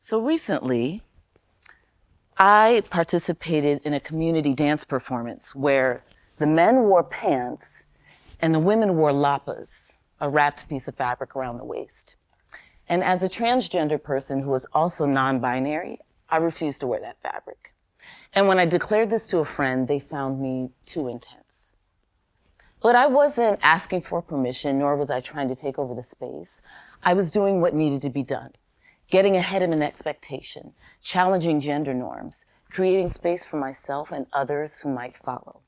So recently, I participated in a community dance performance where the men wore pants and the women wore lapas, a wrapped piece of fabric around the waist. And as a transgender person who was also non-binary, I refused to wear that fabric. And when I declared this to a friend, they found me too intense. But I wasn't asking for permission, nor was I trying to take over the space. I was doing what needed to be done. Getting ahead of an expectation, challenging gender norms, creating space for myself and others who might follow.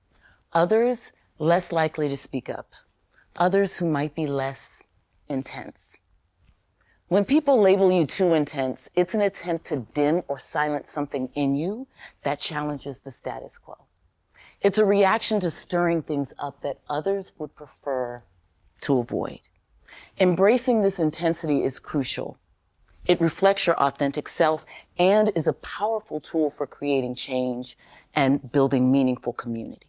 Others less likely to speak up. Others who might be less intense. When people label you too intense, it's an attempt to dim or silence something in you that challenges the status quo. It's a reaction to stirring things up that others would prefer to avoid. Embracing this intensity is crucial. It reflects your authentic self and is a powerful tool for creating change and building meaningful community.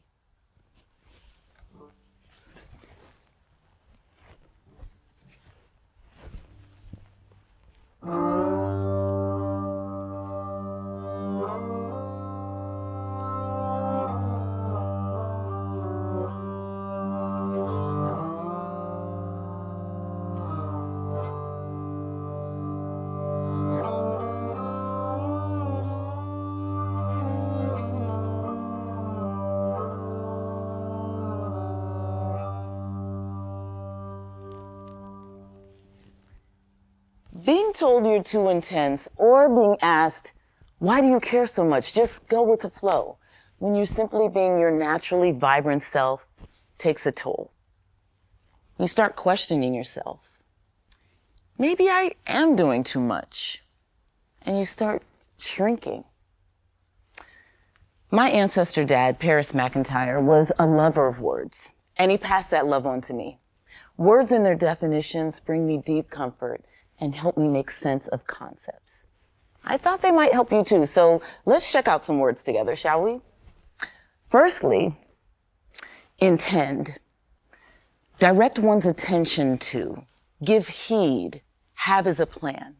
Being told you're too intense or being asked, why do you care so much? Just go with the flow. When you're simply being your naturally vibrant self takes a toll. You start questioning yourself. Maybe I am doing too much. And you start shrinking. My ancestor dad, Paris McIntyre, was a lover of words, and he passed that love on to me. Words and their definitions bring me deep comfort and help me make sense of concepts. I thought they might help you too, so let's check out some words together, shall we? Firstly, intend. Direct one's attention to, give heed, have as a plan.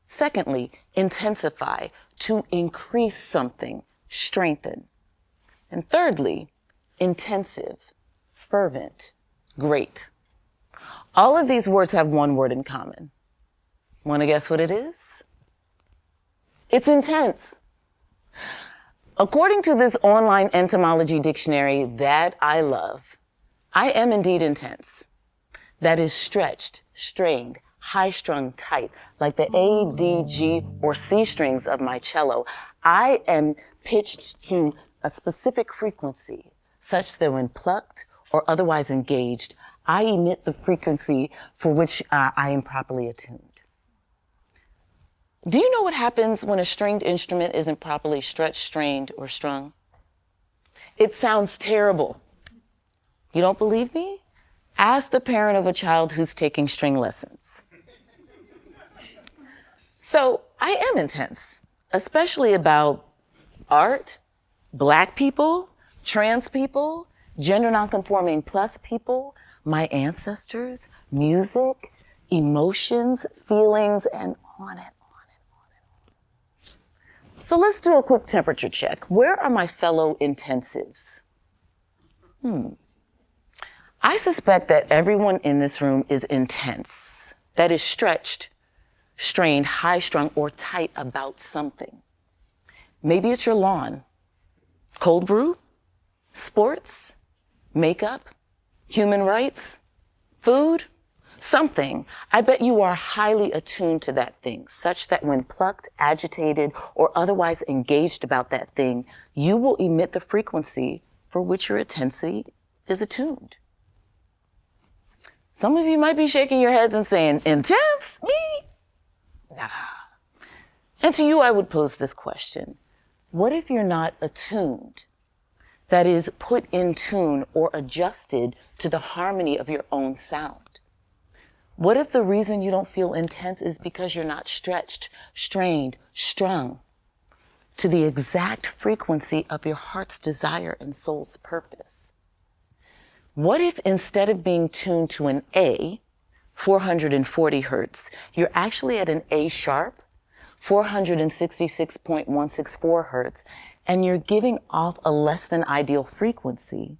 Secondly, intensify, to increase something, strengthen. And thirdly, intensive, fervent, great. All of these words have one word in common. Want to guess what it is? It's intense. According to this online etymology dictionary that I love, I am indeed intense. That is stretched, strained, high-strung, tight, like the A, D, G, or C strings of my cello. I am pitched to a specific frequency, such that when plucked or otherwise engaged, I emit the frequency for which I am properly attuned. Do you know what happens when a stringed instrument isn't properly stretched, strained, or strung? It sounds terrible. You don't believe me? Ask the parent of a child who's taking string lessons. So I am intense, especially about art, Black people, trans people, gender nonconforming plus people, my ancestors, music, emotions, feelings, and on and on and on and on. So let's do a quick temperature check. Where are my fellow intensives? I suspect that everyone in this room is intense. That is stretched, strained, high-strung, or tight about something. Maybe it's your lawn, cold brew, sports, makeup, human rights, food, something. I bet you are highly attuned to that thing, such that when plucked, agitated, or otherwise engaged about that thing, you will emit the frequency for which your intensity is attuned. Some of you might be shaking your heads and saying, intense? Me? Nah. And to you, I would pose this question. What if you're not attuned? That is, put in tune or adjusted to the harmony of your own sound? What if the reason you don't feel intense is because you're not stretched, strained, strung to the exact frequency of your heart's desire and soul's purpose? What if instead of being tuned to an A, 440 hertz, you're actually at an A sharp, 466.164 hertz, and you're giving off a less than ideal frequency,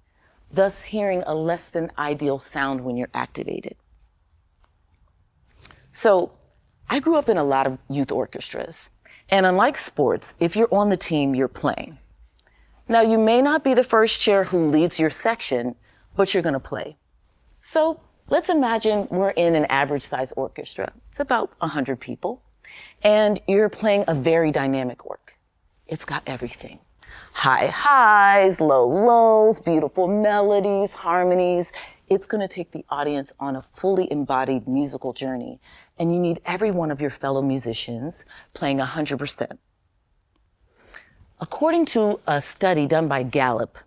thus hearing a less than ideal sound when you're activated. So I grew up in a lot of youth orchestras, and unlike sports, if you're on the team, you're playing. Now, you may not be the first chair who leads your section, but you're going to play. So let's imagine we're in an average size orchestra. It's about 100 people, and you're playing a very dynamic work. It's got everything. High highs, low lows, beautiful melodies, harmonies. It's going to take the audience on a fully embodied musical journey, and you need every one of your fellow musicians playing 100%. According to a study done by Gallup,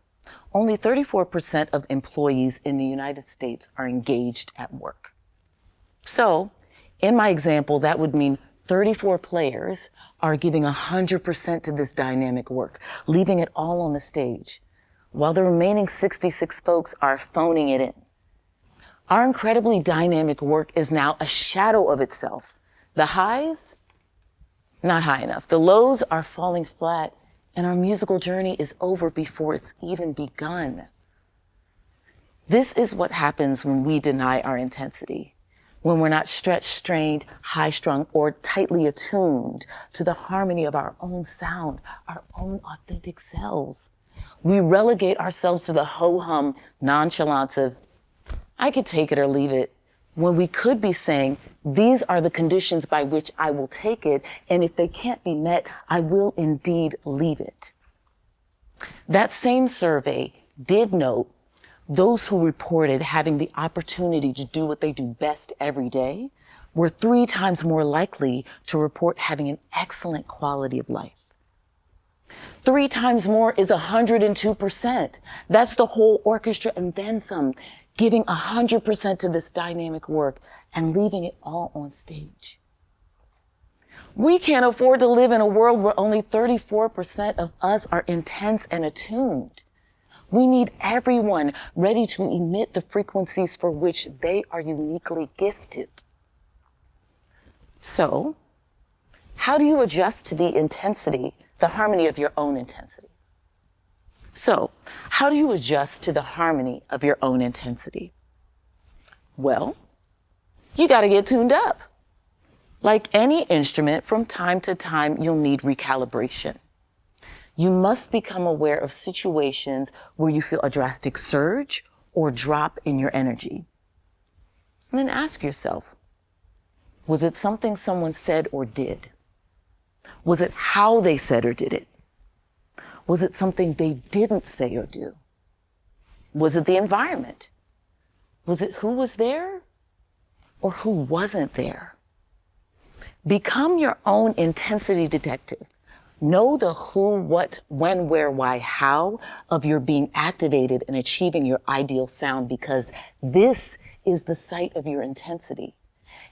only 34% of employees in the United States are engaged at work. So, in my example, that would mean 34 players are giving 100% to this dynamic work, leaving it all on the stage, while the remaining 66 folks are phoning it in. Our incredibly dynamic work is now a shadow of itself. The highs, not high enough. The lows are falling flat, and our musical journey is over before it's even begun. This is what happens when we deny our intensity, when we're not stretched, strained, high-strung, or tightly attuned to the harmony of our own sound, our own authentic selves. We relegate ourselves to the ho-hum nonchalance of, I could take it or leave it, when we could be saying, these are the conditions by which I will take it, and if they can't be met, I will indeed leave it. That same survey did note those who reported having the opportunity to do what they do best every day were 3 times more likely to report having an excellent quality of life. 3 times more is 102%. That's the whole orchestra and then some, giving 100% to this dynamic work and leaving it all on stage. We can't afford to live in a world where only 34% of us are intense and attuned. We need everyone ready to emit the frequencies for which they are uniquely gifted. So, how do you adjust to the intensity, the harmony of your own intensity? So, how do you adjust to the harmony of your own intensity? Well, you got to get tuned up. Like any instrument, from time to time, you'll need recalibration. You must become aware of situations where you feel a drastic surge or drop in your energy. And then ask yourself, was it something someone said or did? Was it how they said or did it? Was it something they didn't say or do? Was it the environment? Was it who was there or who wasn't there? Become your own intensity detective. Know the who, what, when, where, why, how of your being activated and achieving your ideal sound, because this is the site of your intensity.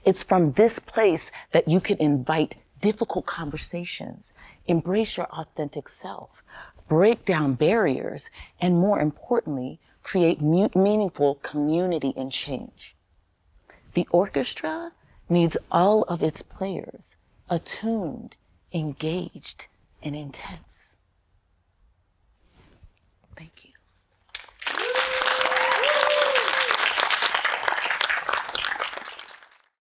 It's from this place that you can invite difficult conversations, embrace your authentic self, break down barriers, and more importantly, create meaningful community and change. The orchestra needs all of its players attuned, engaged, and intense. Thank you.